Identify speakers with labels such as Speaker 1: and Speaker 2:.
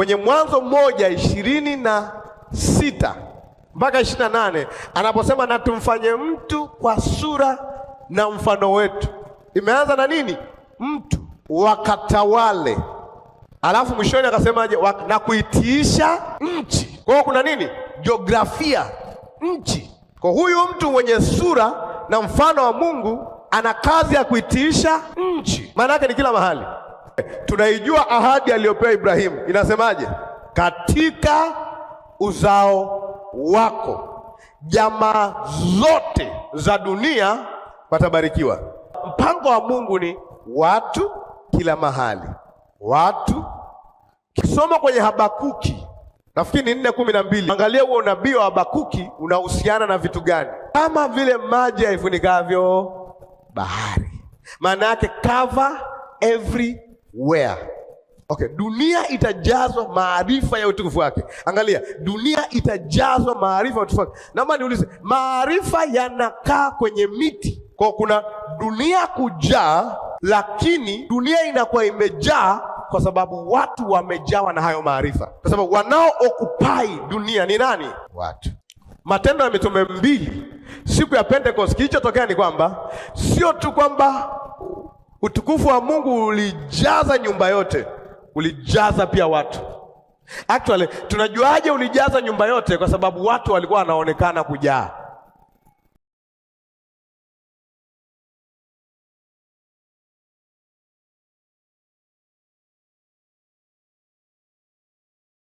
Speaker 1: kwenye Mwanzo 1:26 mpaka 28 anaposema na tumfanye mtu kwa sura na mfano wetu. Imeanza na nini? Mtu wakatawale, alafu mwishoni akasemaje? Na kuitiisha nchi. Kwa hiyo kuna nini? Jiografia, nchi. Kwa huyu mtu mwenye sura na mfano wa Mungu ana kazi ya kuitiisha nchi. Maana yake ni kila mahali. Tunaijua ahadi aliyopewa Ibrahimu, inasemaje? Katika uzao wako jamaa zote za dunia watabarikiwa. Mpango wa Mungu ni watu kila mahali, watu. Kisoma kwenye Habakuki, nafikiri ni 4:12. Angalia huo unabii wa Habakuki unahusiana na vitu gani? Kama vile maji yaifunikavyo bahari. Maana yake cover everywhere. Okay, dunia itajazwa maarifa ya utukufu wake. Angalia, dunia itajazwa maarifa ya utukufu wake. Naomba niulize, maarifa yanakaa kwenye miti. Kwa kuna dunia kujaa, lakini dunia inakuwa imejaa kwa sababu watu wamejawa na hayo maarifa. Kwa sababu wanao occupy dunia ni nani? Watu. Matendo ya Mitume 2 siku ya Pentecost, kilichotokea ni kwamba sio tu kwamba utukufu wa Mungu ulijaza nyumba yote, ulijaza pia watu. Actually, tunajuaje ulijaza nyumba yote? Kwa sababu watu walikuwa wanaonekana kujaa.